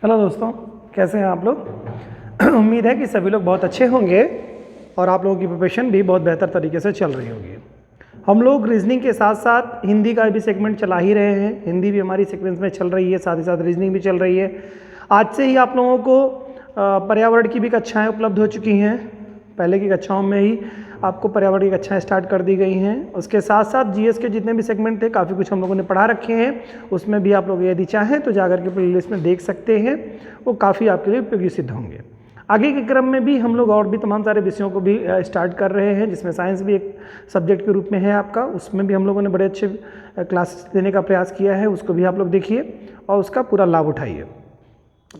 Hello दोस्तों, कैसे हैं आप लोग। उम्मीद है कि सभी लोग बहुत अच्छे होंगे और आप लोगों की प्रिपरेशन भी बहुत बेहतर तरीके से चल रही होगी। हम लोग रीजनिंग के साथ साथ हिंदी का भी सेगमेंट चला ही रहे हैं। हिंदी भी हमारी सीक्वेंस में चल रही है, साथ ही साथ रीजनिंग भी चल रही है। आज से ही आप लोगों को पर्यावरण की भी कक्षाएँ उपलब्ध हो चुकी हैं। पहले की कक्षाओं में ही आपको पर्यावरण की कक्षाएँ स्टार्ट कर दी गई हैं। उसके साथ साथ जीएस के जितने भी सेगमेंट थे काफ़ी कुछ हम लोगों ने पढ़ा रखे हैं। उसमें भी आप लोग यदि चाहें तो जाकर के प्लेलिस्ट में देख सकते हैं, वो काफ़ी आपके लिए उपयोगी सिद्ध होंगे। आगे के क्रम में भी हम लोग और भी तमाम सारे विषयों को भी स्टार्ट कर रहे हैं, जिसमें साइंस भी एक सब्जेक्ट के रूप में है आपका। उसमें भी हम लोगों ने बड़े अच्छे क्लासेस देने का प्रयास किया है, उसको भी आप लोग देखिए और उसका पूरा लाभ उठाइए।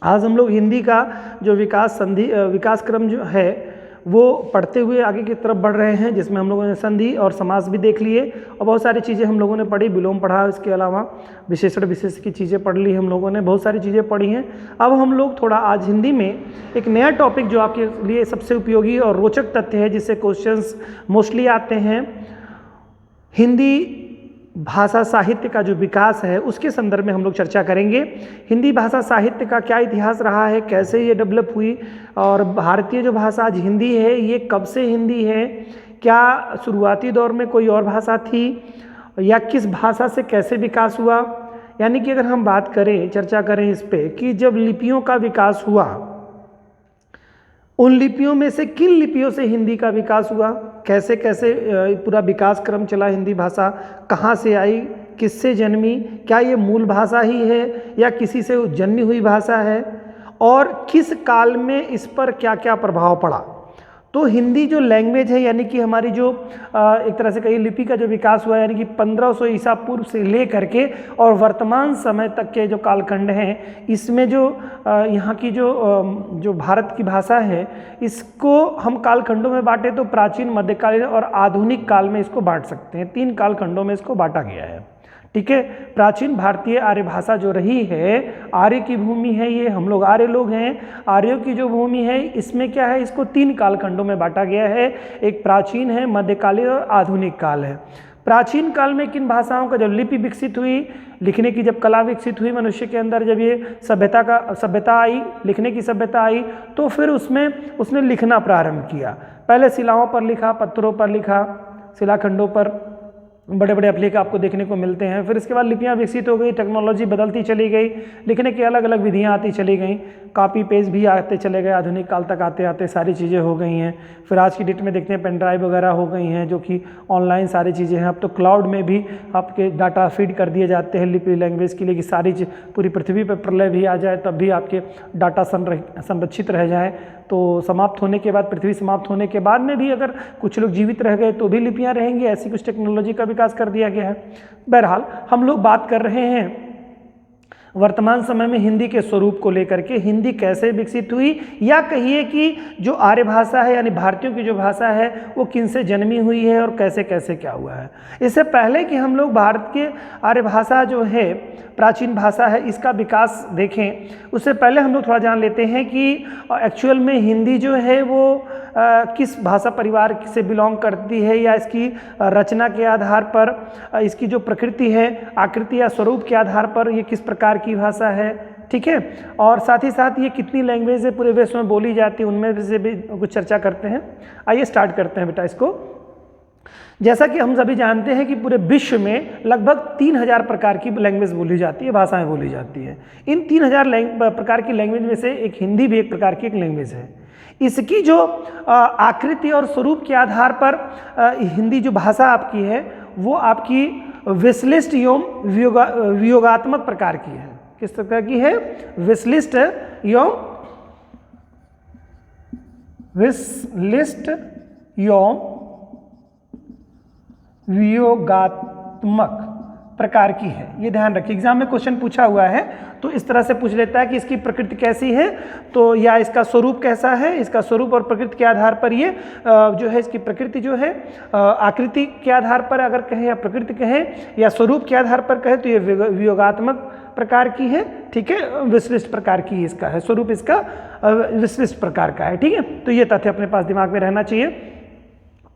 आज हम लोग हिंदी का जो विकास क्रम जो है वो पढ़ते हुए आगे की तरफ बढ़ रहे हैं, जिसमें हम लोगों ने संधि और समास भी देख लिए और बहुत सारी चीज़ें हम लोगों ने पढ़ी। विलोम पढ़ा, इसके अलावा विशेषण विशेष की चीज़ें पढ़ ली हम लोगों ने, बहुत सारी चीज़ें पढ़ी हैं। अब हम लोग थोड़ा आज हिंदी में एक नया टॉपिक जो आपके लिए सबसे उपयोगी और रोचक तथ्य है, जिससे क्वेश्चंस मोस्टली आते हैं, हिंदी भाषा साहित्य का जो विकास है उसके संदर्भ में हम लोग चर्चा करेंगे। हिंदी भाषा साहित्य का क्या इतिहास रहा है, कैसे ये डेवलप हुई, और भारतीय जो भाषा आज हिंदी है ये कब से हिंदी है, क्या शुरुआती दौर में कोई और भाषा थी या किस भाषा से कैसे विकास हुआ। यानी कि अगर हम बात करें, चर्चा करें इस पे कि जब लिपियों का विकास हुआ, उन लिपियों में से किन लिपियों से हिंदी का विकास हुआ, कैसे कैसे पूरा विकास क्रम चला, हिंदी भाषा कहाँ से आई, किससे जन्मी, क्या ये मूल भाषा ही है या किसी से जन्मी हुई भाषा है, और किस काल में इस पर क्या क्या प्रभाव पड़ा। तो हिंदी जो लैंग्वेज है, यानी कि हमारी जो एक तरह से कहीं लिपि का जो विकास हुआ, यानी कि 1500 ईसा पूर्व से ले करके और वर्तमान समय तक के जो कालखंड हैं, इसमें जो यहाँ की जो भारत की भाषा है, इसको हम कालखंडों में बांटे तो प्राचीन, मध्यकालीन और आधुनिक काल में इसको बांट सकते हैं। 3 कालखंडों में इसको बांटा गया है। ठीक है, प्राचीन भारतीय आर्य भाषा जो रही है, आर्य की भूमि है ये, हम लोग आर्य लोग हैं। आर्यों की जो भूमि है इसमें क्या है, इसको 3 कालखंडों में बांटा गया है। एक प्राचीन है, मध्यकालीन और आधुनिक काल है। प्राचीन काल में किन भाषाओं का जब लिपि विकसित हुई, लिखने की जब कला विकसित हुई मनुष्य के अंदर, जब ये सभ्यता आई, लिखने की सभ्यता आई, तो फिर उसने लिखना प्रारंभ किया। पहले शिलाओं पर लिखा, पत्थरों पर लिखा, शिलाखंडों पर बड़े बड़े अभिलेख आपको देखने को मिलते हैं। फिर इसके बाद लिपियाँ विकसित हो गई, टेक्नोलॉजी बदलती चली गई, लिखने की अलग अलग विधियाँ आती चली गई, कॉपी पेज भी आते चले गए, आधुनिक काल तक आते आते सारी चीज़ें हो गई हैं। फिर आज की डेट में देखते हैं पेन ड्राइव वगैरह हो गई हैं, जो कि ऑनलाइन सारी चीज़ें हैं। अब तो क्लाउड में भी आपके डाटा फीड कर दिए जाते हैं लिपि लैंग्वेज के लिए, कि सारी चीज़ पूरी पृथ्वी पर प्रलय भी आ जाए तब भी आपके डाटा संरक्षित रह जाए। तो समाप्त होने के बाद, पृथ्वी समाप्त होने के बाद में भी अगर कुछ लोग जीवित रह गए तो भी लिपियाँ रहेंगी, ऐसी कुछ टेक्नोलॉजी का विकास कर दिया गया है। बहरहाल हम लोग बात कर रहे हैं वर्तमान समय में हिंदी के स्वरूप को लेकर के, हिंदी कैसे विकसित हुई, या कहिए कि जो आर्य भाषा है यानी भारतीयों की जो भाषा है वो किन से जन्मी हुई है और कैसे कैसे क्या हुआ है। इससे पहले कि हम लोग भारत के आर्य भाषा जो है, प्राचीन भाषा है, इसका विकास देखें, उससे पहले हम लोग थोड़ा जान लेते हैं कि एक्चुअल में हिंदी जो है वो किस भाषा परिवार से बिलोंग करती है, या इसकी रचना के आधार पर, इसकी जो प्रकृति है, आकृति या स्वरूप के आधार पर ये किस प्रकार की भाषा है। ठीक है, और साथ ही साथ ये कितनी लैंग्वेज है पूरे विश्व में बोली जाती है, उनमें से भी कुछ चर्चा करते हैं। आइए स्टार्ट करते हैं बेटा इसको। जैसा कि हम सभी जानते हैं कि पूरे विश्व में लगभग 3000 प्रकार की लैंग्वेज बोली जाती है, भाषाएं बोली जाती हैं। इन 3000 प्रकार की लैंग्वेज में से एक हिंदी भी एक प्रकार की एक लैंग्वेज है। इसकी जो आकृति और स्वरूप के आधार पर हिंदी जो भाषा आपकी है वो आपकी विश्लिष्ट एवं वियोगात्मक प्रकार की है। किस प्रकार की है? विश्लिष्ट एवं वियोगात्मक प्रकार की है। ये ध्यान रखिए, एग्जाम में क्वेश्चन पूछा हुआ है तो इस तरह से पूछ लेता है कि इसकी प्रकृति कैसी है, तो या इसका स्वरूप कैसा है। इसका स्वरूप और प्रकृति के आधार पर ये जो है, इसकी प्रकृति जो है आकृति के आधार पर अगर कहें या प्रकृति कहें या स्वरूप के आधार पर कहें तो ये वियोगात्मक प्रकार की है। ठीक है, विश्लिष्ट प्रकार की इसका है, स्वरूप इसका विश्लिष्ट प्रकार का है। ठीक है, तो ये तथ्य अपने पास दिमाग में रहना चाहिए।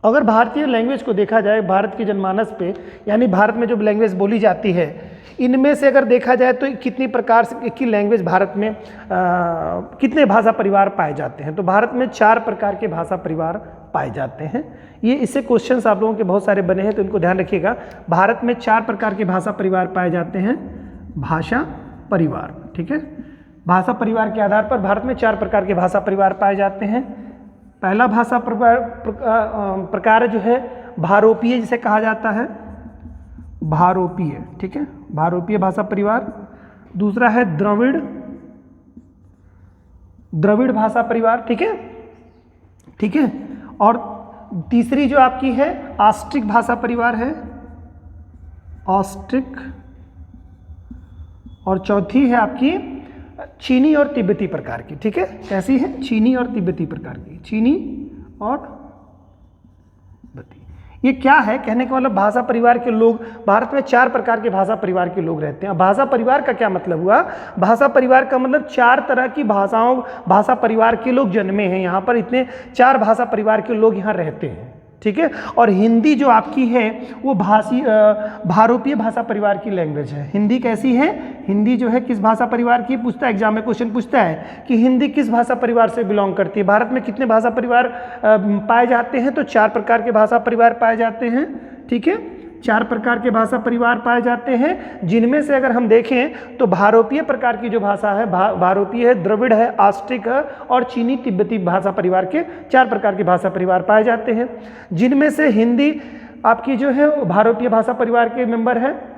अगर भारतीय लैंग्वेज को देखा जाए, भारत की जनमानस पे, यानी भारत में जो लैंग्वेज बोली जाती है, इनमें से अगर देखा जाए तो कितनी प्रकार से की लैंग्वेज भारत में कितने भाषा परिवार पाए जाते हैं, तो भारत में 4 प्रकार के भाषा परिवार पाए जाते हैं। ये इससे क्वेश्चंस आप लोगों के बहुत सारे बने हैं, तो इनको ध्यान रखिएगा। भारत में 4 प्रकार के भाषा परिवार पाए जाते हैं, भाषा परिवार, ठीक है। भाषा परिवार के आधार पर भारत में 4 प्रकार के भाषा परिवार पाए जाते हैं। पहला भाषा प्रकार जो है भारोपीय, जिसे कहा जाता है भारोपीय, ठीक है, भारोपीय भाषा परिवार। दूसरा है द्रविड़ भाषा परिवार, ठीक है, ठीक है। और तीसरी जो आपकी है ऑस्ट्रिक भाषा परिवार है, ऑस्ट्रिक। और चौथी है आपकी चीनी और तिब्बती प्रकार की, ठीक है। कैसी है? चीनी और तिब्बती प्रकार की, चीनी और तिब्बती। ये क्या है? कहने का मतलब भाषा परिवार के लोग भारत में 4 प्रकार के भाषा परिवार के लोग रहते हैं। भाषा परिवार का क्या मतलब हुआ? भाषा परिवार का मतलब 4 तरह की भाषा परिवार के लोग जन्मे हैं यहाँ पर, इतने 4 भाषा परिवार के लोग यहाँ रहते हैं, ठीक है। और हिंदी जो आपकी है वो भारोपीय भाषा परिवार की लैंग्वेज है। हिंदी कैसी है? हिंदी जो है किस भाषा परिवार की पूछता है, एग्जाम में क्वेश्चन पूछता है कि हिंदी किस भाषा परिवार से बिलोंग करती है। भारत में कितने भाषा परिवार पाए जाते हैं? तो 4 प्रकार के भाषा परिवार पाए जाते हैं, ठीक है। 4 प्रकार के भाषा परिवार पाए जाते हैं, जिनमें से अगर हम देखें तो भारोपीय प्रकार की जो भाषा है, भारोपीय है, द्रविड़ है, ऑस्ट्रिक है और चीनी तिब्बती भाषा परिवार के 4 प्रकार के भाषा परिवार पाए जाते हैं, जिनमें से हिंदी आपकी जो है भारोपीय भाषा परिवार के मेंबर है,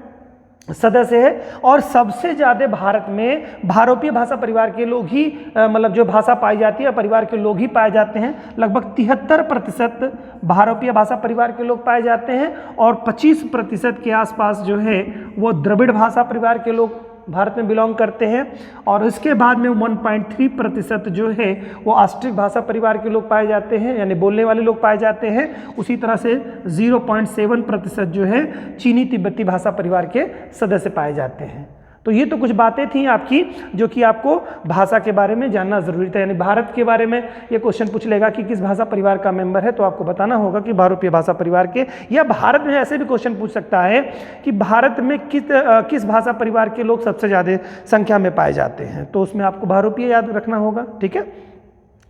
सदस्य है। और सबसे ज़्यादा भारत में भारोपीय भाषा परिवार के लोग ही मतलब जो भाषा पाई जाती है परिवार के लोग ही पाए जाते हैं। लगभग 73% भारोपीय भाषा परिवार के लोग पाए जाते हैं और 25% के आसपास जो है वो द्रविड़ भाषा परिवार के लोग भारत में बिलोंग करते हैं। और इसके बाद में 1.3% जो है वो ऑस्ट्रिक भाषा परिवार के लोग पाए जाते हैं, यानी बोलने वाले लोग पाए जाते हैं। उसी तरह से 0.7% जो है चीनी तिब्बती भाषा परिवार के सदस्य पाए जाते हैं। तो ये तो कुछ बातें थी आपकी जो कि आपको भाषा के बारे में जानना जरूरी था। यानी भारत के बारे में ये क्वेश्चन पूछ लेगा कि किस भाषा परिवार का मेंबर है, तो आपको बताना होगा कि भारोपीय भाषा परिवार के। या भारत में ऐसे भी क्वेश्चन पूछ सकता है कि भारत में किस भाषा परिवार के लोग सबसे ज़्यादा संख्या में पाए जाते हैं, तो उसमें आपको भारोपीय याद रखना होगा, ठीक है।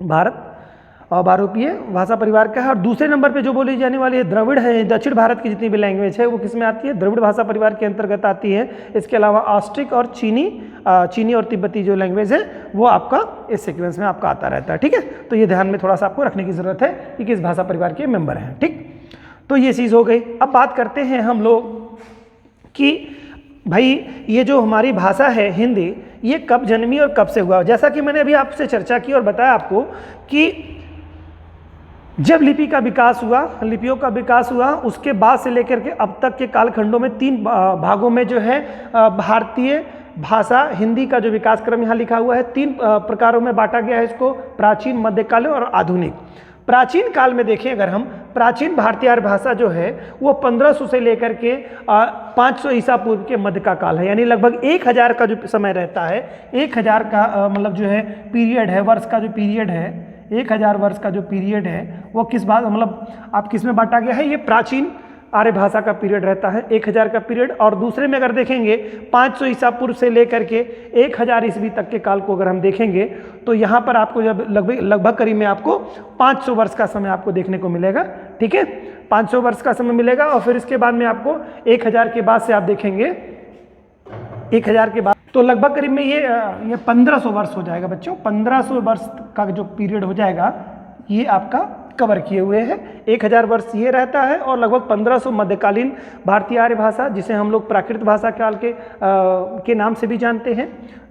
भारत और भारोपीय भाषा परिवार का है। और दूसरे नंबर पे जो बोली जाने वाली है द्रविड़ है। दक्षिण भारत की जितनी भी लैंग्वेज है वो किस में आती है? द्रविड़ भाषा परिवार के अंतर्गत आती है। इसके अलावा ऑस्ट्रिक और चीनी और तिब्बती जो लैंग्वेज है वो आपका इस सीक्वेंस में आपका आता रहता है, ठीक है। तो ये ध्यान में थोड़ा सा आपको रखने की जरूरत है कि किस भाषा परिवार के मेंबर हैं, ठीक। तो ये चीज़ हो गई। अब बात करते हैं हम लोग कि भाई ये जो हमारी भाषा है हिंदी, ये कब जन्मी और कब से हुआ। जैसा कि मैंने अभी आपसे चर्चा की और बताया आपको कि जब लिपि का विकास हुआ, लिपियों का विकास हुआ, उसके बाद से लेकर के अब तक के कालखंडों में 3 भागों में जो है भारतीय भाषा हिंदी का जो विकास क्रम यहाँ लिखा हुआ है 3 प्रकारों में बांटा गया है इसको, प्राचीन, मध्यकालीन और आधुनिक। प्राचीन काल में देखें अगर हम, प्राचीन भारतीय आर्य भाषा जो है वो 1500 से लेकर के 500 ईसा पूर्व के मध्य का काल है। यानी लगभग 1000 का जो समय रहता है, 1000 का मतलब जो है पीरियड है, वर्ष का जो पीरियड है, 1000 वर्ष का जो पीरियड है वो किस बात मतलब आप किस में बांटा गया है? ये प्राचीन आर्य भाषा का पीरियड रहता है, 1000 का पीरियड। और दूसरे में अगर देखेंगे 500 ईसा पूर्व से लेकर के 1000 ईस्वी तक के काल को अगर हम देखेंगे तो यहाँ पर आपको जब लगभग करीब में आपको 500 वर्ष का समय आपको देखने को मिलेगा, ठीक है। 500 वर्ष का समय मिलेगा। और फिर इसके बाद में आपको 1000 के बाद से आप देखेंगे 1000 के बाद तो लगभग करीब में ये 1500 वर्ष हो जाएगा बच्चों। 1500 वर्ष का जो पीरियड हो जाएगा ये आपका कवर किए हुए हैं। 1000 वर्ष ये रहता है और लगभग 1500 मध्यकालीन भारतीय आर्य भाषा, जिसे हम लोग प्राकृत भाषा काल के नाम से भी जानते हैं,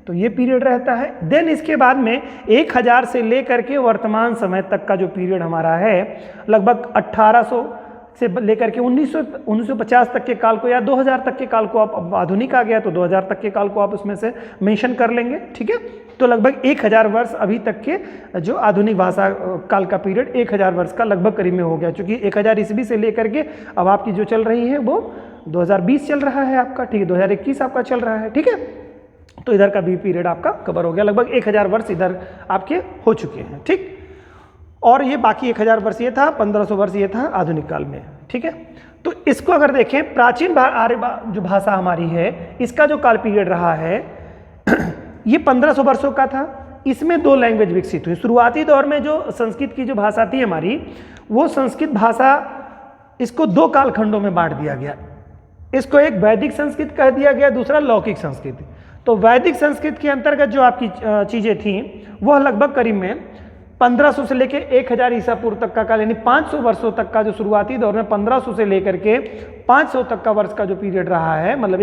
तो ये पीरियड रहता है। देन इसके बाद में 1000 से लेकर के वर्तमान समय तक का जो पीरियड हमारा है लगभग 1800 से लेकर के 1950 तक के काल को या 2000 तक के काल को, आप आधुनिक आ गया तो 2000 तक के काल को आप उसमें से मेंशन कर लेंगे, ठीक है। तो लगभग 1000 वर्ष अभी तक के जो आधुनिक भाषा काल का पीरियड 1000 वर्ष का लगभग करीब में हो गया, क्योंकि 1000 ईस्वी से लेकर के अब आपकी जो चल रही है वो 2020 चल रहा है आपका, ठीक है, 2021 आपका चल रहा है, ठीक है। तो इधर का भी पीरियड आपका कवर हो गया, लगभग 1000 वर्ष इधर आपके हो चुके हैं, ठीक। और ये बाकी 1000 वर्ष ये था, 1500 वर्ष ये था आधुनिक काल में, ठीक है। तो इसको अगर देखें, प्राचीन आर्य जो भाषा हमारी है, इसका जो काल पीरियड रहा है ये 1500 वर्षों का था। इसमें दो लैंग्वेज विकसित हुई। शुरुआती दौर में जो संस्कृत की जो भाषा थी हमारी, वो संस्कृत भाषा, इसको दो कालखंडों में बांट दिया गया। इसको एक वैदिक संस्कृत कह दिया गया, दूसरा लौकिक संस्कृत। तो वैदिक संस्कृत के अंतर्गत जो आपकी चीज़ें थीं वह लगभग करीब में 1500 से लेकर 1000 ईसा पूर्व तक का काल, यानी 500 वर्षों तक का जो शुरुआती दौर में 1500 से लेकर के 500 तक का वर्ष का जो पीरियड रहा है, मतलब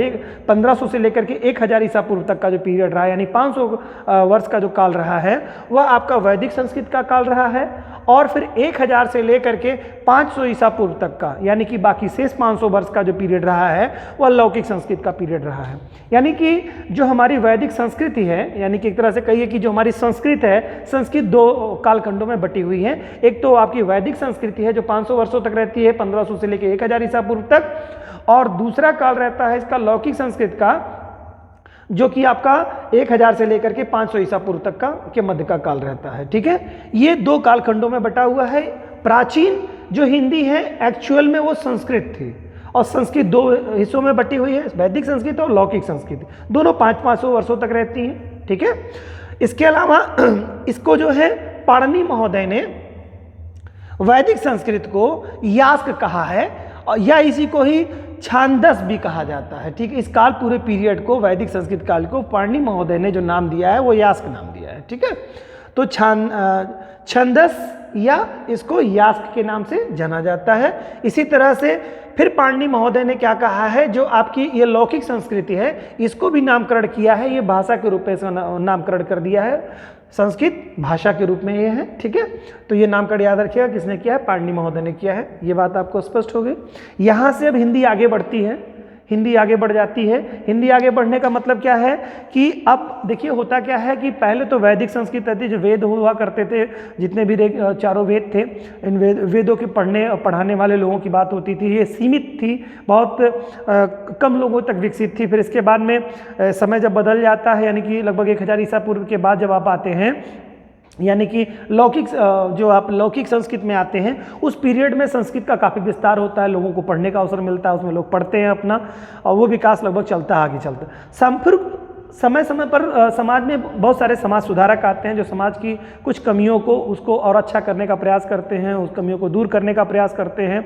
1500 से लेकर के 1000 ईसा पूर्व तक का जो पीरियड रहा है, यानी 500 वर्ष का जो काल रहा है, वह आपका वैदिक संस्कृत का काल रहा है। और फिर 1000 से लेकर के 500 ईसा पूर्व तक का, यानी कि बाकी शेष 500 वर्ष का जो पीरियड रहा है वह लौकिक संस्कृत का पीरियड रहा है। यानी कि जो हमारी वैदिक संस्कृति है, यानी कि एक तरह से कहिए कि जो हमारी संस्कृत है, संस्कृत दो कालखंडों में बटी हुई है। एक तो आपकी वैदिक संस्कृति है जो 500 वर्षों तक रहती है, 1500 से लेकर 1000 ईसा पूर्व तक, और दूसरा काल रहता है इसका लौकिक संस्कृत का, जो कि आपका 1000 से लेकर के 500 ईसा पूर्व तक का के मध्य का काल रहता है। ठीक है, ये दो कालखंडों में बटा हुआ है। प्राचीन जो हिंदी है एक्चुअल में वो संस्कृत थी, और संस्कृत दो हिस्सों में बटी हुई है, वैदिक संस्कृत और लौकिक संस्कृत, दोनों 500 वर्षों तक रहती हैं। ठीक है, इसके अलावा इसको जो है पाणिनि महोदय ने वैदिक संस्कृत को यास्क कहा है, या इसी को ही छांदस भी कहा जाता है। ठीक है, इस काल पूरे पीरियड को, वैदिक संस्कृत काल को पाणिनि महोदय ने जो नाम दिया है वो यास्क नाम दिया है। ठीक है, तो छंदस या इसको यास्क के नाम से जाना जाता है। इसी तरह से फिर पाणिनि महोदय ने क्या कहा है, जो आपकी ये लौकिक संस्कृति है इसको भी नामकरण किया है, ये भाषा के रूप में इसका नामकरण कर दिया है, संस्कृत भाषा के रूप में ये है। ठीक है, तो ये नामकरण याद रखिएगा, किसने किया है, पाणिनि महोदय ने किया है। ये बात आपको स्पष्ट हो गई। यहाँ से अब हिंदी आगे बढ़ती है, हिंदी आगे बढ़ जाती है। हिंदी आगे बढ़ने का मतलब क्या है कि अब देखिए होता क्या है कि पहले तो वैदिक संस्कृत थी, जो वेद हुआ करते थे, जितने भी चारों वेद थे, इन वेदों के पढ़ने और पढ़ाने वाले लोगों की बात होती थी। ये सीमित थी, बहुत कम लोगों तक विकसित थी। फिर इसके बाद में समय जब बदल जाता है, यानी कि लगभग 1000 ईसा पूर्व के बाद जब आप आते हैं, यानी कि लौकिक जो आप लौकिक संस्कृत में आते हैं, उस पीरियड में संस्कृत का काफ़ी विस्तार होता है, लोगों को पढ़ने का अवसर मिलता है, उसमें लोग पढ़ते हैं अपना, और वो विकास लगभग चलता है, आगे चलता है। फिर समय समय पर समाज में बहुत सारे समाज सुधारक आते हैं, जो समाज की कुछ कमियों को उसको और अच्छा करने का प्रयास करते हैं, उस कमियों को दूर करने का प्रयास करते हैं,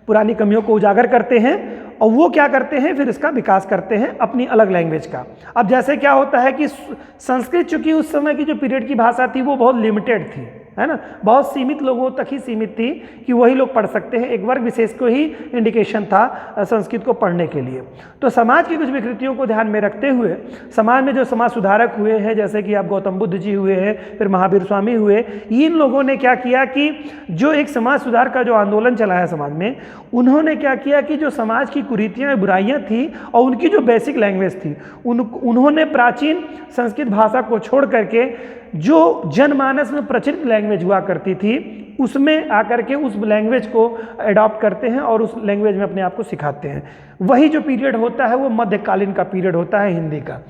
पुरानी कमियों को उजागर करते हैं, और वो क्या करते हैं, फिर इसका विकास करते हैं अपनी अलग लैंग्वेज का। अब जैसे क्या होता है कि संस्कृत चूंकि उस समय की जो पीरियड की भाषा थी वो बहुत लिमिटेड थी, है ना, बहुत सीमित लोगों तक ही सीमित थी कि वही लोग पढ़ सकते हैं, एक वर्ग विशेष को ही इंडिकेशन था संस्कृत को पढ़ने के लिए। तो समाज की कुछ विकृतियों को ध्यान में रखते हुए समाज में जो समाज सुधारक हुए हैं, जैसे कि आप गौतम बुद्ध जी हुए हैं, फिर महावीर स्वामी हुए, इन लोगों ने क्या किया कि जो एक समाज सुधार का जो आंदोलन चला है समाज में, उन्होंने क्या किया कि जो समाज की कुरीतियाँ बुराइयाँ थी और उनकी जो बेसिक लैंग्वेज थी, उन्होंने प्राचीन संस्कृत भाषा को छोड़ करके जो जनमानस में प्रचलित लैंग्वेज हुआ करती थी उसमें आकर के उस लैंग्वेज को अडॉप्ट करते हैं और उस लैंग्वेज में अपने आप को सिखाते हैं। वही जो पीरियड होता है वो मध्यकालीन का पीरियड होता है हिंदी का।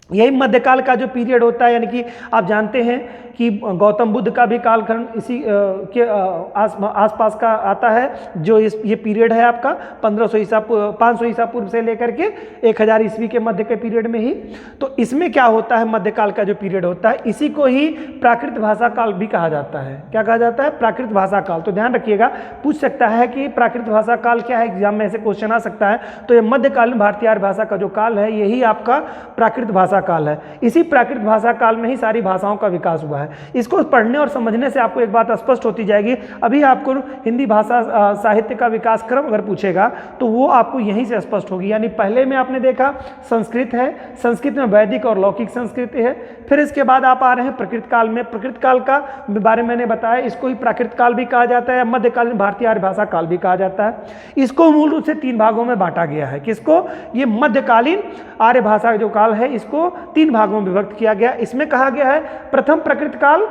यही मध्यकाल का जो पीरियड होता है, यानी कि आप जानते हैं कि गौतम बुद्ध का भी कालखंड इसी के आसपास का आता है, जो ये पीरियड है आपका 500 ईसा पूर्व से लेकर के 1000 ईस्वी के मध्य के पीरियड में ही। तो इसमें क्या होता है, मध्यकाल का जो पीरियड होता है, इसी को ही प्राकृत भाषा काल भी कहा जाता है। क्या कहा जाता है, प्राकृत भाषा काल। तो ध्यान रखिएगा, पूछ सकता है कि प्राकृत भाषा काल क्या है, एग्जाम में ऐसे क्वेश्चन आ सकता है। तो ये मध्यकालीन भारतीय आर्य भाषा का जो काल है, यही आपका प्राकृत भाषा काल है। इसी प्राकृत भाषा काल में ही सारी भाषाओं का विकास हुआ है। इसको पढ़ने और समझने से आपको एक बात स्पष्ट होती जाएगी। अभी आपको हिंदी भाषा साहित्य का विकास क्रम अगर पूछेगा तो वो आपको यहीं से स्पष्ट होगी। यानी पहले में आपने देखा संस्कृत है, संस्कृत में वैदिक और लौकिक संस्कृति है। फिर इसके बाद आप आ रहे हैं प्रकृत काल में। प्रकृत काल का बारे में मैंने बताया, इसको ही प्राकृत काल भी कहा जाता है, मध्यकालीन भारतीय आर्य भाषा काल भी कहा जाता है। इसको मूल रूप से 3 भागों में बांटा गया है। किसको, ये मध्यकालीन आर्य भाषा जो काल है इसको 3 भागों में विभक्त किया गया। इसमें कहा गया है प्रथम प्रकृत काल,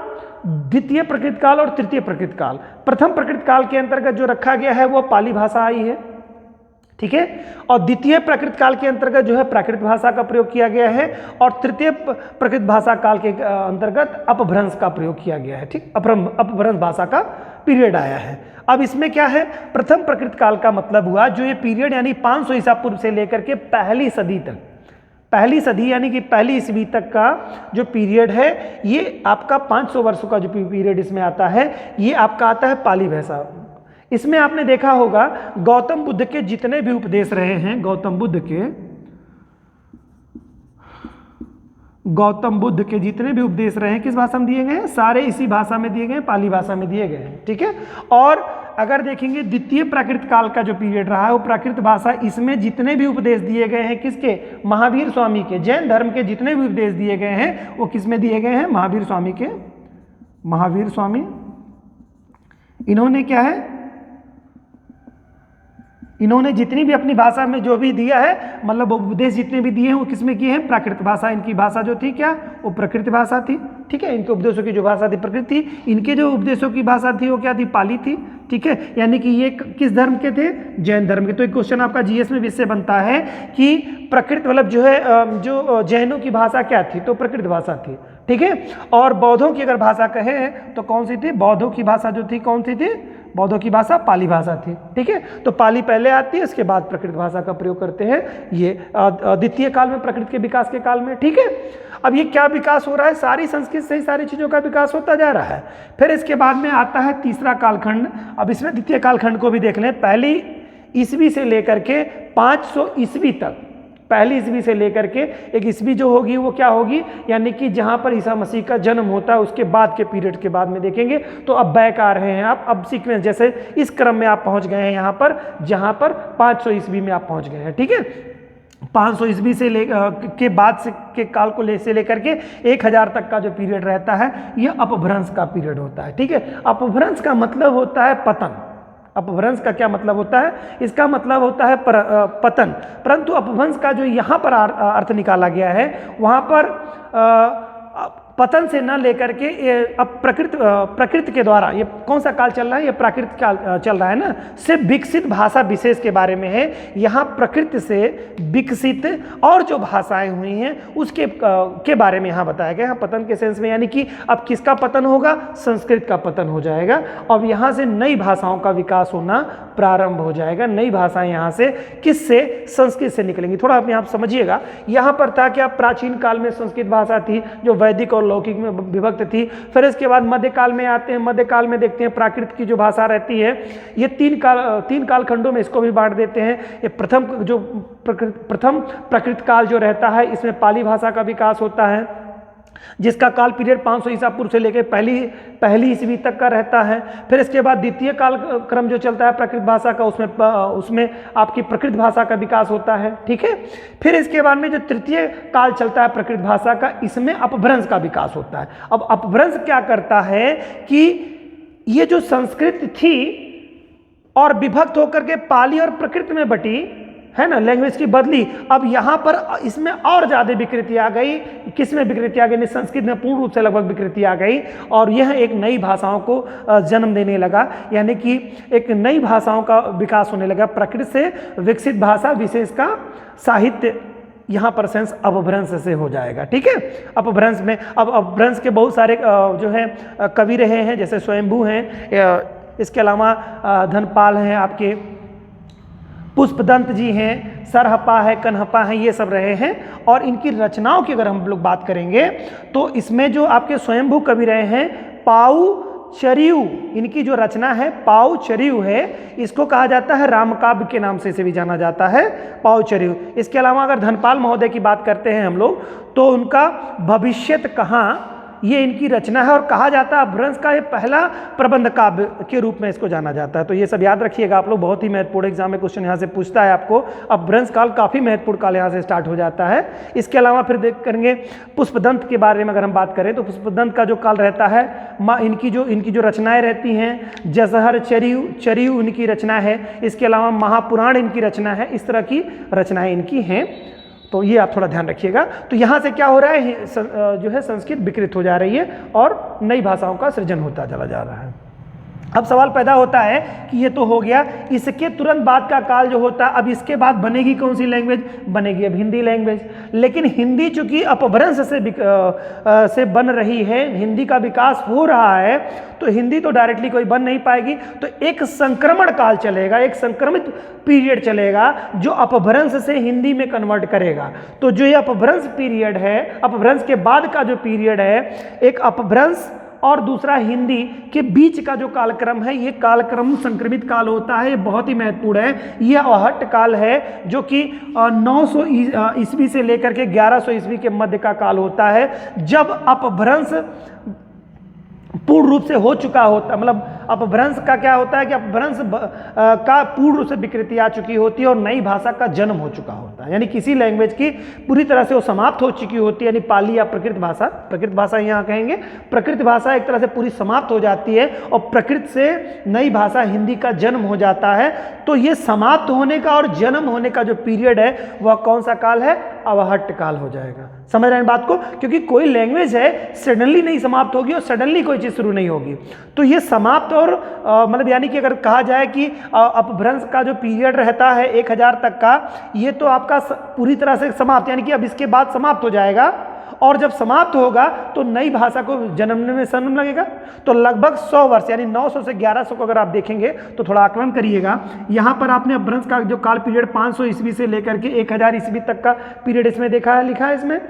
द्वितीय प्रकृत काल और तृतीय प्रकृत काल। प्रथम प्रकृत काल के अंतर्गत जो रखा गया है वो पाली भाषा आई है, ठीक है, और द्वितीय प्रकृत काल के अंतर्गत जो है प्राकृत भाषा का प्रयोग किया गया है, और तृतीय प्रकृत भाषा काल के अंतर्गत अपभ्रंश का प्रयोग किया गया है। ठीक, अपभ्रंश भाषा का पीरियड आया है। अब इसमें क्या है, प्रथम प्रकृत काल का मतलब हुआ जो ये पीरियड यानी 500 ईसा पूर्व से लेकर के पहली सदी तक, पहली सदी यानी कि पहली ईस्वी तक का जो पीरियड है, ये आपका 500 वर्षों का जो पीरियड इसमें आता है, ये आपका आता है पाली भाषा। इसमें आपने देखा होगा गौतम बुद्ध के जितने भी उपदेश रहे हैं, गौतम बुद्ध के जितने भी उपदेश रहे हैं किस भाषा में दिए गए हैं, सारे इसी भाषा में दिए गए हैं, पाली भाषा में दिए गए हैं, ठीक है। और अगर देखेंगे द्वितीय प्राकृत काल का जो पीरियड रहा है वो प्राकृत भाषा, इसमें जितने भी उपदेश दिए गए हैं किसके, महावीर स्वामी के, जैन धर्म के जितने भी उपदेश दिए गए हैं वो किस में दिए गए हैं, महावीर स्वामी के। महावीर स्वामी इन्होंने क्या है, इन्होंने जितनी भी अपनी भाषा में जो भी दिया है, मतलब उपदेश जितने भी दिए हैं वो किसमें किए हैं, प्राकृत भाषा। इनकी भाषा जो थी क्या, वो प्रकृत भाषा थी, ठीक है। इनके उपदेशों की जो भाषा थी प्रकृत थी, इनके जो उपदेशों की भाषा थी वो क्या थी, पाली थी, ठीक है। यानी कि ये किस धर्म के थे, जैन धर्म के। तो एक क्वेश्चन आपका जीएस में इससे बनता है कि प्रकृत मतलब जो है जो जैनों की भाषा क्या थी, तो प्रकृत भाषा थी, ठीक है। और बौद्धों की अगर भाषा कहें तो कौन सी थी, बौद्धों की भाषा जो थी कौन सी थी, बौद्धों की भाषा पाली भाषा थी, ठीक है। तो पाली पहले आती है, उसके बाद प्रकृत भाषा का प्रयोग करते हैं ये द्वितीय काल में, प्रकृत के विकास के काल में, ठीक है। अब ये क्या विकास हो रहा है, सारी संस्कृत से ही सारी चीज़ों का विकास होता जा रहा है। फिर इसके बाद में आता है तीसरा कालखंड। अब इसमें द्वितीय कालखंड को भी देख लें, पहली ईस्वी से लेकर के 500 ईस्वी तक, पहली ईस्वी से लेकर के एक ईस्वी जो होगी वो क्या होगी, यानी कि जहां पर ईसा मसीह का जन्म होता है उसके बाद के पीरियड के बाद में देखेंगे। तो अब बैक आ रहे हैं आप, अब सीक्वेंस जैसे इस क्रम में आप पहुंच गए हैं यहाँ पर, जहां पर 500 ईस्वी में आप पहुंच गए हैं, ठीक है। 500 ईस्वी से के बाद से के काल को से लेकर के 1000 तक का जो पीरियड रहता है, ये अपभ्रंश का पीरियड होता है, ठीक है। अपभ्रंश का मतलब होता है पतन। अपभ्रंश का क्या मतलब होता है, इसका मतलब होता है पतन। परंतु अपभ्रंश का जो यहाँ पर अर्थ निकाला गया है, वहाँ पर पतन से न लेकर के अब प्रकृति के द्वारा, ये कौन सा काल चल रहा है, ये प्राकृतिक काल चल रहा है ना, सिर्फ विकसित भाषा विशेष के बारे में है। यहाँ प्रकृति से विकसित और जो भाषाएं हुई हैं उसके के बारे में यहाँ बताया गया है, पतन के सेंस में। यानी कि अब किसका पतन होगा, संस्कृत का पतन हो जाएगा। अब यहाँ से नई भाषाओं का विकास होना प्रारंभ हो जाएगा। नई भाषाएं यहाँ से किससे, संस्कृत से निकलेंगी। थोड़ा आप यहाँ समझिएगा, यहाँ पर था क्या, प्राचीन काल में संस्कृत भाषा थी जो वैदिक और लौकिक में विभक्त थी। फिर इसके बाद मध्यकाल में आते हैं, मध्यकाल में देखते हैं प्राकृत की जो भाषा रहती है, ये तीन काल खंडों में इसको भी बांट देते हैं। ये प्रथम प्रकृत काल जो रहता है, इसमें पाली भाषा का विकास होता है, जिसका काल पीरियड 500 ईसा पूर्व से लेकर पहली ईस्वी तक का रहता है। फिर इसके बाद द्वितीय काल क्रम जो चलता है प्राकृत भाषा का, उसमें आपकी प्रकृत भाषा का विकास होता है, ठीक है। फिर इसके बाद में जो तृतीय काल चलता है प्रकृत भाषा का, इसमें अपभ्रंश का विकास होता है। अब अपभ्रंश क्या करता है कि ये जो संस्कृत थी और विभक्त होकर के पाली और प्रकृत में बटी है ना, लैंग्वेज की बदली, अब यहाँ पर इसमें और ज़्यादा विकृति आ गई। किस में विकृति आ गई, संस्कृत में पूर्ण रूप से लगभग विकृति आ गई, और यह एक नई भाषाओं को जन्म देने लगा। यानी कि एक नई भाषाओं का विकास होने लगा। प्रकृति से विकसित भाषा विशेष का साहित्य यहाँ पर सेंस अपभ्रंश से हो जाएगा, ठीक है। अपभ्रंश में अब अपभ्रंश के बहुत सारे जो है कवि रहे हैं, जैसे स्वयंभू हैं, इसके अलावा धनपाल हैं, आपके पुष्पदंत जी हैं, सरहपा है, कन्हपा हैं, ये सब रहे हैं। और इनकी रचनाओं की अगर हम लोग बात करेंगे तो इसमें जो आपके स्वयंभू कवि रहे हैं, पाउचरियु, इनकी जो रचना है पाउचरियु है, इसको कहा जाता है रामकाव्य के नाम से इसे भी जाना जाता है, पाउचरियु। इसके अलावा अगर धनपाल महोदय की बात करते हैं हम लोग, तो उनका भविष्यत कहाँ, ये इनकी रचना है, और कहा जाता है अपभ्रंश का ये पहला प्रबंध काव्य के रूप में इसको जाना जाता है। तो ये सब याद रखिएगा आप लोग, बहुत ही महत्वपूर्ण एग्जाम में क्वेश्चन यहाँ से पूछता है आपको। अपभ्रंश काल काफ़ी महत्वपूर्ण काल यहाँ से स्टार्ट हो जाता है। इसके अलावा फिर देख करेंगे पुष्पदंत के बारे में अगर हम बात करें तो पुष्पदंत का जो काल रहता है, इनकी जो रचनाएँ रहती हैं, जसहर चरियु इनकी रचना है, इसके अलावा महापुराण इनकी रचना है, इस तरह की रचनाएँ इनकी हैं। तो ये आप थोड़ा ध्यान रखिएगा। तो यहाँ से क्या हो रहा है, जो है संस्कृत विकृत हो जा रही है और नई भाषाओं का सृजन होता चला जा रहा है। अब सवाल पैदा होता है कि ये तो हो गया, इसके तुरंत बाद का काल जो होता है, अब इसके बाद बनेगी कौन सी लैंग्वेज? बनेगी अब हिंदी लैंग्वेज। लेकिन हिंदी चूंकि अपभ्रंश से बन रही है, हिंदी का विकास हो रहा है, तो हिंदी तो डायरेक्टली कोई बन नहीं पाएगी, तो एक संक्रमण काल चलेगा, एक संक्रमित पीरियड चलेगा जो अपभ्रंश से हिंदी में कन्वर्ट करेगा। तो जो ये अपभ्रंश पीरियड है, अपभ्रंश के बाद का जो पीरियड है, एक अपभ्रंश और दूसरा हिंदी के बीच का जो कालक्रम है, ये कालक्रम संक्रमित काल होता है। ये बहुत ही महत्वपूर्ण है। ये अहट काल है जो कि 900 ईस्वी से लेकर के 1100 ईस्वी के मध्य का काल होता है, जब अपभ्रंश पूर्ण रूप से हो चुका होता, मतलब अपभ्रंश का क्या होता है कि अपभ्रंश का पूर्ण रूप से विकृति आ चुकी होती है और नई भाषा का जन्म हो चुका होता है। यानी किसी लैंग्वेज की पूरी तरह से वो समाप्त हो चुकी होती है, यानी पाली या प्रकृत भाषा यहाँ कहेंगे, प्रकृत भाषा एक तरह से पूरी समाप्त हो जाती है और प्रकृत से नई भाषा हिंदी का जन्म हो जाता है। तो ये समाप्त होने का और जन्म होने का जो पीरियड है वह कौन सा काल है? अवहट्ट काल हो जाएगा। समझ रहे हैं बात को? क्योंकि कोई लैंग्वेज है सडनली नहीं समाप्त होगी और सडनली कोई चीज शुरू नहीं होगी। तो ये समाप्त और मतलब यानी कि अगर कहा जाए कि अपभ्रंश का जो पीरियड रहता है 1000 तक का, ये तो आपका पूरी तरह से समाप्त, यानी कि अब इसके बाद समाप्त हो जाएगा। और जब समाप्त होगा तो नई भाषा को जन्मने में समय लगेगा। तो लगभग 100 वर्ष, यानी 900 से 1100 को अगर आप देखेंगे तो थोड़ा आकलन करिएगा। यहाँ पर आपने अपभ्रंश का जो काल पीरियड 500 ईस्वी से लेकर के 1000 ईस्वी तक का पीरियड इसमें देखा है, लिखा है इसमें।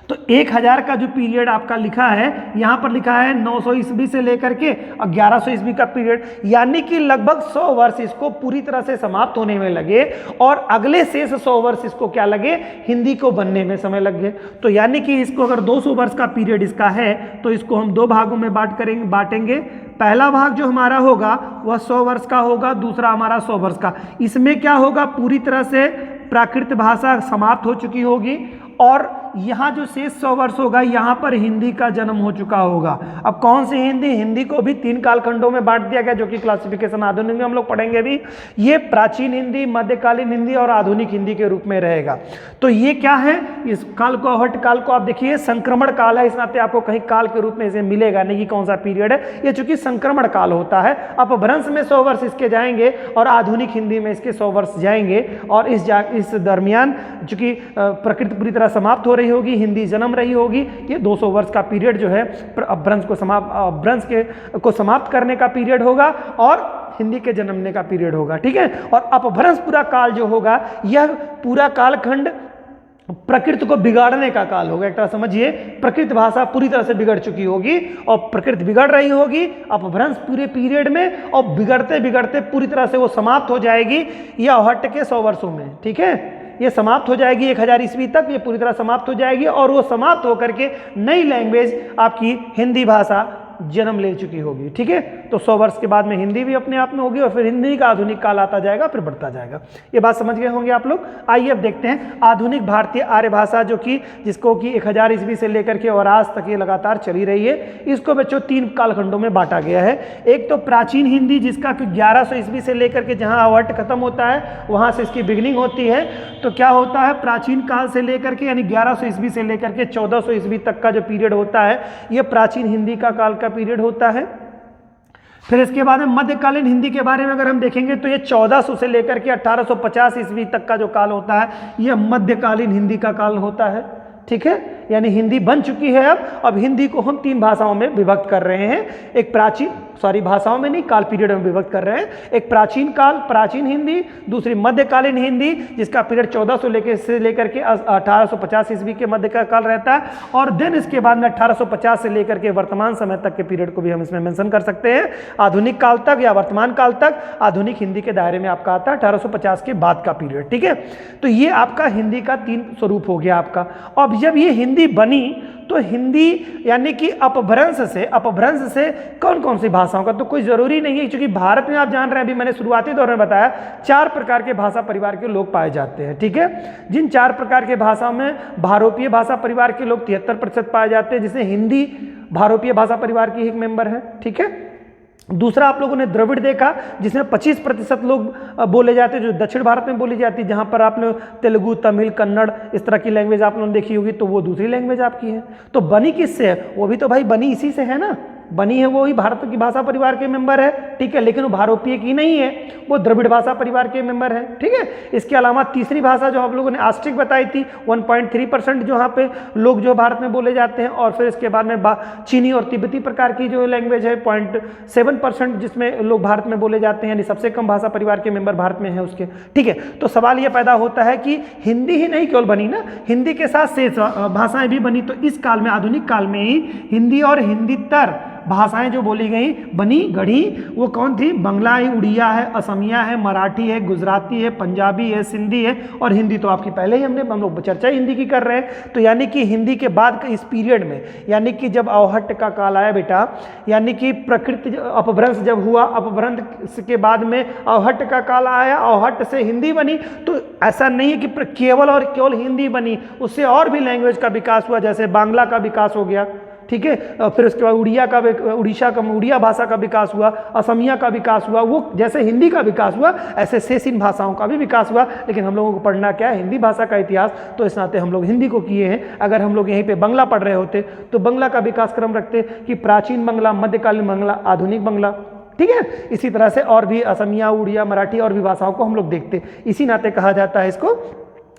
तो 1000 का जो पीरियड आपका लिखा है, यहाँ पर लिखा है 900 ईस्वी से लेकर के और 1100 ईस्वी का पीरियड, यानी कि लगभग 100 वर्ष इसको पूरी तरह से समाप्त होने में लगे और अगले शेष 100 वर्ष इसको क्या लगे? हिंदी को बनने में समय लग गए। तो यानी कि इसको अगर 200 वर्ष का पीरियड इसका है तो इसको हम 2 भागों में बांटेंगे। पहला भाग जो हमारा होगा वह 100 वर्ष का होगा, दूसरा हमारा 100 वर्ष का। इसमें क्या होगा? पूरी तरह से प्राकृत भाषा समाप्त हो चुकी होगी और यहाँ जो शेष 100 वर्ष होगा, यहाँ पर हिंदी का जन्म हो चुका होगा। अब कौन सी हिंदी? हिंदी को भी 3 कालखंडों में बांट दिया गया, जो कि क्लासिफिकेशन आधुनिक में हम लोग पढ़ेंगे भी। ये प्राचीन हिंदी, मध्यकालीन हिंदी और आधुनिक हिंदी के रूप में रहेगा। तो ये क्या है? इस काल को, अवहट्ट काल को आप देखिए संक्रमण काल है, इस नाते आपको कहीं काल के रूप में इसे मिलेगा नहीं कि कौन सा पीरियड है। ये चूंकि संक्रमण काल होता है, अपभ्रंश में 100 वर्ष इसके जाएंगे और आधुनिक हिंदी में इसके 100 वर्ष जाएंगे। और इस दरमियान चूंकि प्रकृति पूरी तरह समाप्त हो रही होगी, हिंदी जन्म रही होगी, ये 200 वर्ष का पीरियड जो है अपभ्रंश को समाप्त करने का पीरियड होगा और हिंदी के जन्मने का पीरियड होगा। ठीक है। और अपभ्रंश पूरा काल जो होगा, यह पूरा कालखंड प्रकृति को बिगाड़ने का काल होगा। एक तरह समझिए, प्रकृत भाषा पूरी तरह से बिगड़ चुकी होगी और प्रकृति बिगड़ रही होगी अपभ्रंश पूरे पीरियड में, और बिगड़ते बिगड़ते पूरी तरह से वो समाप्त हो जाएगी यह अवहट्ट के 100 वर्षों में। ठीक है, ये समाप्त हो जाएगी 1000 ईस्वी तक, ये पूरी तरह समाप्त हो जाएगी और वो समाप्त होकर के नई लैंग्वेज आपकी हिंदी भाषा जन्म ले चुकी होगी। ठीक है। तो 100 वर्ष के बाद में हिंदी भी अपने आप में होगी और फिर हिंदी का आधुनिक काल आता जाएगा, फिर बढ़ता जाएगा। ये बात समझ गए होंगे आप लोग। आइए अब देखते हैं आधुनिक भारतीय आर्य भाषा, जो कि जिसको कि 1000 ईस्वी से लेकर के और आज तक ये लगातार चली रही है। इसको बच्चों 3 कालखंडों में बांटा गया है। एक तो प्राचीन हिंदी, जिसका कि 1100 ईस्वी से लेकर के जहाँ अवहट्ट खत्म होता है वहाँ से इसकी बिगनिंग होती है। तो क्या होता है, प्राचीन काल से लेकर के यानी 1100 ईस्वी से लेकर के 1400 ईस्वी तक का जो पीरियड होता है, ये प्राचीन हिंदी का काल का पीरियड होता है। फिर इसके बाद में मध्यकालीन हिंदी के बारे में अगर हम देखेंगे तो ये 1400 से लेकर के 1850 ईस्वी तक का जो काल होता है, यह मध्यकालीन हिंदी का काल होता है। ठीक है, यानी हिंदी बन चुकी है। अब हिंदी को हम 3 भाषाओं में विभक्त कर रहे हैं। एक भाषाओं में नहीं, काल पीरियड में विभक्त कर रहे हैं। एक प्राचीन काल, प्राचीन हिंदी, दूसरी मध्यकालीन हिंदी, जिसका पीरियड 1400 से लेकर के 1850 ईस्वी के मध्य का काल रहता है। और देन इसके बाद में 1850 से लेकर के वर्तमान समय तक के पीरियड को भी हम इसमें मेंशन कर सकते हैं। आधुनिक काल तक या वर्तमान काल तक आधुनिक हिंदी के दायरे में आपका आता है 1850 के बाद का पीरियड। ठीक है, तो ये आपका हिंदी का 3 स्वरूप हो गया आपका। अब जब ये हिंदी बनी तो हिंदी यानी कि अपभ्रंश से कौन कौन सी भाषाओं का, तो कोई जरूरी नहीं है, क्योंकि भारत में आप जान रहे हैं, अभी मैंने शुरुआती दौर में बताया 4 प्रकार के भाषा परिवार के लोग पाए जाते हैं। ठीक है, जिन 4 प्रकार के भाषाओं में भारोपीय भाषा परिवार के लोग 73% पाए जाते हैं, जिसमें हिंदी भारोपीय भाषा परिवार की एक मेंबर है। ठीक है, दूसरा आप लोगों ने द्रविड़ देखा, जिसमें 25% लोग बोले जाते हैं, जो दक्षिण भारत में बोली जाती है, जहां पर आपने तेलुगु, तमिल, कन्नड़ इस तरह की लैंग्वेज आप लोगों ने देखी होगी, तो वो दूसरी लैंग्वेज आपकी है। तो बनी किससे है? वो भी तो भाई बनी इसी से है ना। बनी है वो ही भारत की भाषा परिवार के मेंबर है, ठीक है, लेकिन वो भारोपीय की नहीं है, वो द्रविड़ भाषा परिवार के मेंबर है, ठीक है। इसके अलावा तीसरी भाषा जो आप लोगों ने आस्ट्रिक बताई थी 1.3% जो यहाँ पे लोग जो भारत में बोले जाते हैं, और फिर इसके बाद में चीनी और तिब्बती प्रकार की जो लैंग्वेज है 0.7% जिसमें लोग भारत में बोले जाते हैं, यानी सबसे कम भाषा परिवार के मेंबर भारत में है उसके, ठीक है। तो सवाल ये पैदा होता है कि हिंदी ही नहीं केवल बनी ना, हिंदी के साथ शेष भाषाएं भी बनी, तो इस काल में, आधुनिक काल में ही हिंदी और हिंदीतर भाषाएं जो बोली गई बनी गढ़ी, वो कौन थी? बंगला है, उड़िया है, असमिया है, मराठी है, गुजराती है, पंजाबी है, सिंधी है, और हिंदी तो आपकी पहले ही हम लोग चर्चा हिंदी की कर रहे हैं। तो यानी कि हिंदी के बाद के इस पीरियड में, यानी कि जब अवहट्ट का काल आया बेटा, यानी कि प्रकृति अपभ्रंश जब हुआ, अपभ्रंश के बाद में अवहट्ट का काल आया, अवहट्ट से हिंदी बनी। तो ऐसा नहीं है कि केवल और केवल हिंदी बनी, उससे और भी लैंग्वेज का विकास हुआ, जैसे बांग्ला का विकास हो गया, ठीक है, फिर उसके बाद उड़िया भाषा का विकास हुआ, असमिया का विकास हुआ, वो जैसे हिंदी का विकास हुआ ऐसे शेष इन भाषाओं का भी विकास हुआ। लेकिन हम लोगों को पढ़ना क्या है? हिंदी भाषा का इतिहास, तो इस नाते हम लोग हिंदी को किए हैं। अगर हम लोग यहीं पे बंगला पढ़ रहे होते तो बंगला का विकास क्रम रखते कि प्राचीन बंगला, मध्यकालीन बंगला, आधुनिक बंगला, ठीक है। इसी तरह से और भी असमिया, उड़िया, मराठी और भी भाषाओं को हम लोग देखते, इसी नाते कहा जाता है इसको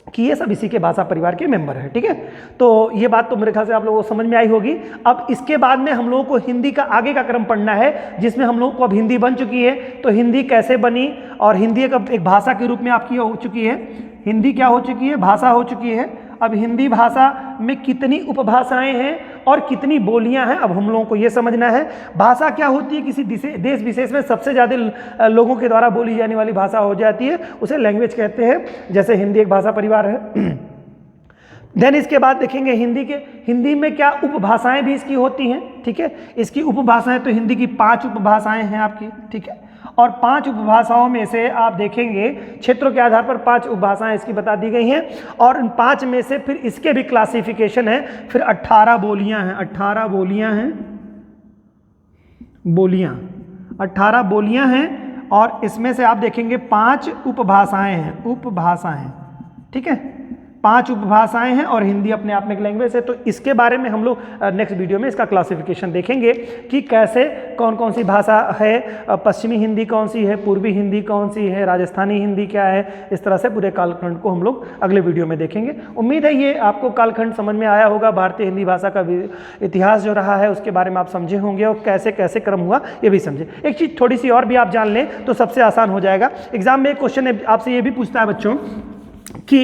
कि ये सब इसी के भाषा परिवार के मेंबर है, ठीक है। तो ये बात तो मेरे ख्याल से आप लोगों को समझ में आई होगी। अब इसके बाद में हम लोगों को हिंदी का आगे का क्रम पढ़ना है, जिसमें हम लोगों को अब हिंदी बन चुकी है, तो हिंदी कैसे बनी, और हिंदी एक भाषा के रूप में आपकी हो चुकी है, हिंदी क्या हो चुकी है? भाषा हो चुकी है। अब हिंदी भाषा में कितनी उपभाषाएं हैं और कितनी बोलियां हैं, अब हम लोगों को ये समझना है। भाषा क्या होती है? किसी देश विशेष में सबसे ज़्यादा लोगों के द्वारा बोली जाने वाली भाषा हो जाती है, उसे लैंग्वेज कहते हैं। जैसे हिंदी एक भाषा परिवार है। देन इसके बाद देखेंगे हिंदी में क्या उपभाषाएं भी इसकी होती हैं, ठीक है। इसकी उपभाषाएं, तो हिंदी की 5 उपभाषाएं हैं आपकी, ठीक है। और 5 उपभाषाओं में से आप देखेंगे क्षेत्रों के आधार पर 5 उपभाषाएं इसकी बता दी गई हैं, और इन 5 में से फिर इसके भी क्लासिफिकेशन है। फिर 18 बोलियां हैं, 18 बोलियां हैं, 18 बोलियां हैं, और इसमें से आप देखेंगे 5 उपभाषाएं हैं, उपभाषाएं, ठीक है। 5 उपभाषाएं हैं, और हिंदी अपने आप में एक लैंग्वेज है। तो इसके बारे में हम लोग नेक्स्ट वीडियो में इसका क्लासिफिकेशन देखेंगे कि कैसे कौन कौन सी भाषा है, पश्चिमी हिंदी कौन सी है, पूर्वी हिंदी कौन सी है, राजस्थानी हिंदी क्या है। इस तरह से पूरे कालखंड को हम लोग अगले वीडियो में देखेंगे। उम्मीद है ये आपको कालखंड समझ में आया होगा, भारतीय हिंदी भाषा का इतिहास जो रहा है उसके बारे में आप समझे होंगे, और कैसे कैसे क्रम हुआ ये भी समझे। एक चीज़ थोड़ी सी और भी आप जान लें तो सबसे आसान हो जाएगा। एग्जाम में एक क्वेश्चन आपसे ये भी पूछता है बच्चों कि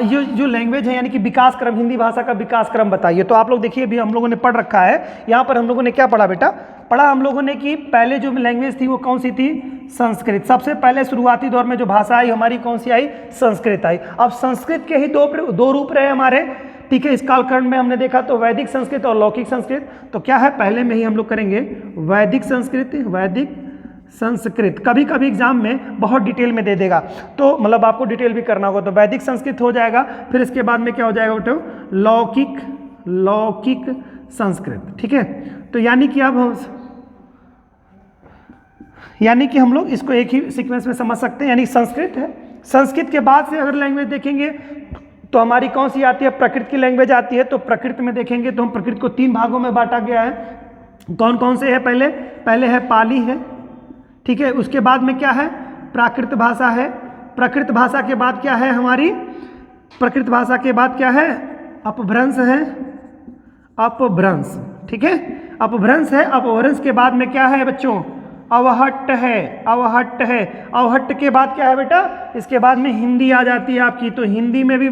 ये जो लैंग्वेज है, यानी कि विकास क्रम, हिंदी भाषा का विकास क्रम बताइए। तो आप लोग देखिए, अभी हम लोगों ने पढ़ रखा है, यहाँ पर हम लोगों ने क्या पढ़ा बेटा? पढ़ा हम लोगों ने कि पहले जो लैंग्वेज थी वो कौन सी थी? संस्कृत। सबसे पहले शुरुआती दौर में जो भाषा आई हमारी कौन सी आई? संस्कृत आई। अब संस्कृत के ही दो रूप रहे हमारे, ठीक है। इस कालखंड में हमने देखा तो वैदिक संस्कृत और लौकिक संस्कृत। तो क्या है, पहले में ही हम लोग करेंगे वैदिक संस्कृत, वैदिक संस्कृत। कभी कभी एग्जाम में बहुत डिटेल में दे देगा, तो मतलब आपको डिटेल भी करना होगा। तो वैदिक संस्कृत हो जाएगा, फिर इसके बाद में क्या हो जाएगा बेटो? लौकिक संस्कृत, ठीक है। तो यानी कि हम लोग इसको एक ही सीक्वेंस में समझ सकते हैं, यानी संस्कृत है। संस्कृत के बाद से अगर लैंग्वेज देखेंगे तो हमारी कौन सी आती है? प्रकृत की लैंग्वेज आती है। तो प्रकृत में देखेंगे तो हम प्रकृत को 3 भागों में बांटा गया है। कौन कौन से है? पहले है पाली है, ठीक है। उसके बाद में क्या है? प्राकृत भाषा है। प्राकृत भाषा के बाद क्या है हमारी? प्राकृत भाषा के बाद क्या है? अपभ्रंश है, अपभ्रंश, ठीक है। अपभ्रंश है। अपभ्रंश के बाद में क्या है बच्चों? अवहट्ट है, अवहट्ट है। अवहट्ट के बाद क्या है बेटा? इसके बाद में हिंदी आ जाती है आपकी। तो हिंदी में भी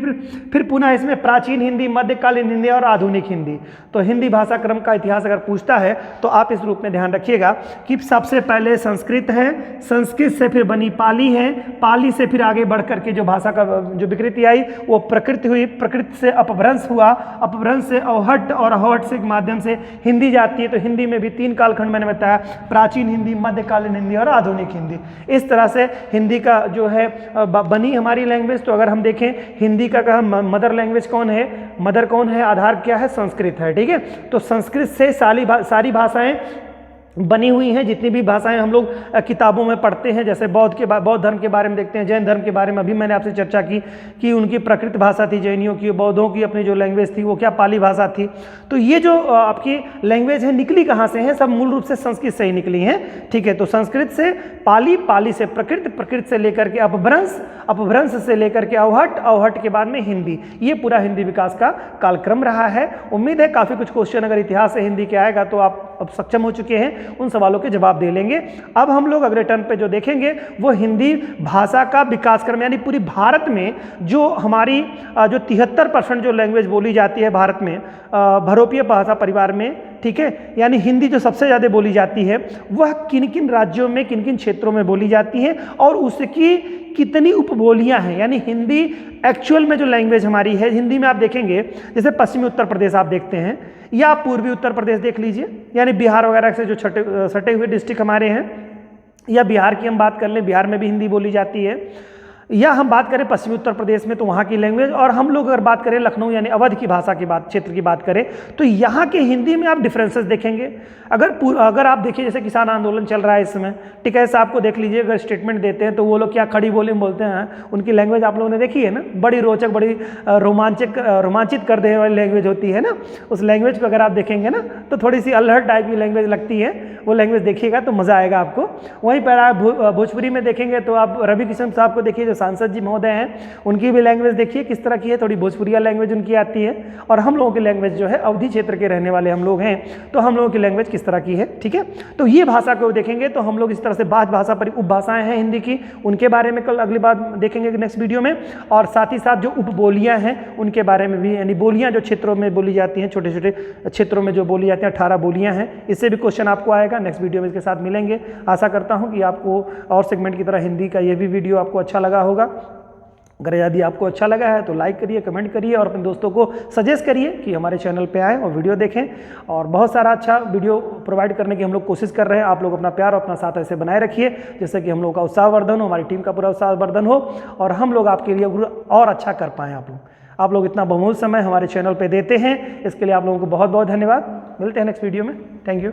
फिर पुनः इसमें प्राचीन हिंदी, मध्यकालीन हिंदी और आधुनिक हिंदी। तो हिंदी भाषा क्रम का इतिहास अगर पूछता है तो आप इस रूप में ध्यान रखिएगा कि सबसे पहले संस्कृत है, संस्कृत से फिर बनी पाली है, पाली से फिर आगे बढ़ करके जो भाषा का जो विकृति आई वो प्रकृत हुई, प्रकृत से अपभ्रंश हुआ, अपभ्रंश से अवहट्ट, और अवहट्ट से के माध्यम से हिंदी जाती है। तो हिंदी में भी 3 कालखंड मैंने बताया, प्राचीन हिंदी, मध्यकालीन हिंदी और आधुनिक हिंदी। इस तरह से हिंदी का जो है बनी हमारी लैंग्वेज। तो अगर हम देखें हिंदी का मदर लैंग्वेज कौन है? मदर कौन है? आधार क्या है? संस्कृत है, ठीक है। तो संस्कृत से सारी भाषाएं बनी हुई हैं। जितनी भी भाषाएं हम लोग किताबों में पढ़ते हैं, जैसे बौद्ध धर्म के बारे में देखते हैं, जैन धर्म के बारे में अभी मैंने आपसे चर्चा की कि उनकी प्रकृत भाषा थी जैनियों की, बौद्धों की अपनी जो लैंग्वेज थी वो क्या पाली भाषा थी। तो ये जो आपकी लैंग्वेज है निकली कहाँ से है, सब मूल रूप से संस्कृत से ही निकली हैं। ठीक है, तो संस्कृत से पाली, पाली से प्रकृत, प्रकृत से लेकर के अपभ्रंश, अपभ्रंश से लेकर के अवहट, अवहट के बाद में हिंदी, ये पूरा हिंदी विकास का कालक्रम रहा है। उम्मीद है काफ़ी कुछ क्वेश्चन अगर इतिहास से हिंदी के आएगा तो आप अब सक्षम हो चुके हैं, उन सवालों के जवाब दे लेंगे। अब हम लोग अगले टर्न पे जो देखेंगे वो हिंदी भाषा का विकास क्रम, यानी पूरी भारत में जो हमारी जो 73% जो लैंग्वेज बोली जाती है भारत में बहुरूपीय भाषा परिवार में, ठीक है, यानी हिंदी जो सबसे ज़्यादा बोली जाती है वह किन किन राज्यों में, किन किन क्षेत्रों में बोली जाती है और उसकी कितनी उपबोलियां हैं। यानी हिंदी एक्चुअल में जो लैंग्वेज हमारी है, हिंदी में आप देखेंगे जैसे पश्चिमी उत्तर प्रदेश आप देखते हैं या पूर्वी उत्तर प्रदेश देख लीजिए, यानी बिहार वगैरह से जो सटे हुए डिस्ट्रिक्ट हमारे हैं, या बिहार की हम बात कर लें, बिहार में भी हिंदी बोली जाती है, या हम बात करें पश्चिमी उत्तर प्रदेश में तो वहाँ की लैंग्वेज, और हम लोग अगर बात करें लखनऊ यानी अवध की भाषा की बात, क्षेत्र की बात करें तो यहाँ के हिंदी में आप डिफरेंसेस देखेंगे। अगर आप देखिए जैसे किसान आंदोलन चल रहा है इस समय, ठीक है, ऐसा आपको देख लीजिए, अगर स्टेटमेंट देते हैं तो वो लोग क्या खड़ी बोली में बोलते हैं, उनकी लैंग्वेज आप लोगों ने देखी है ना, बड़ी रोचक, बड़ी रोमांचित कर देने वाली लैंग्वेज होती है ना। उस लैंग्वेज को अगर आप देखेंगे ना तो थोड़ी सी अल्हड़ टाइप की लैंग्वेज लगती है, वो लैंग्वेज देखिएगा तो मज़ा आएगा आपको। वहीं पर आप भोजपुरी में देखेंगे तो आप रवि किशन साहब को देखिए, जो सांसद जी महोदय हैं, उनकी भी लैंग्वेज देखिए किस तरह की है, थोड़ी भोजपुरिया लैंग्वेज उनकी आती है। और हम लोगों की लैंग्वेज जो है, अवधि क्षेत्र के रहने वाले हम लोग हैं, तो हम लोगों की लैंग्वेज किस तरह की है, ठीक है। तो ये भाषा को देखेंगे तो हम लोग इस तरह से बात भाषा पर उपभाषाएं हैं हिंदी की, उनके बारे में कल अगली बार देखेंगे नेक्स्ट वीडियो में। और साथ ही साथ जो उपबोलियां हैं उनके बारे में भी, यानी बोलियां जो क्षेत्रों में बोली जाती हैं, छोटे छोटे क्षेत्रों में जो बोली जाती हैं, 18 बोलियां हैं, इससे भी क्वेश्चन आपको आएगा। नेक्स्ट वीडियो में इसके साथ मिलेंगे। आशा करता हूं कि आपको और सेगमेंट की तरह हिंदी का ये भी वीडियो आपको अच्छा लगा होगा। अगर यदि आपको अच्छा लगा है तो लाइक करिए, कमेंट करिए और अपने दोस्तों को सजेस्ट करिए कि हमारे चैनल पे आएँ और वीडियो देखें। और बहुत सारा अच्छा वीडियो प्रोवाइड करने की हम लोग कोशिश कर रहे हैं। आप लोग अपना प्यार और अपना साथ ऐसे बनाए रखिए जिससे कि हम लोग का उत्साहवर्धन हो, हमारी टीम का पूरा उत्साहवर्धन हो और हम लोग आपके लिए और अच्छा कर पाएँ। आप लोग इतना बहुमूल्य समय हमारे चैनल पर देते हैं, इसके लिए आप लोगों को बहुत बहुत धन्यवाद। मिलते हैं नेक्स्ट वीडियो में। Thank you.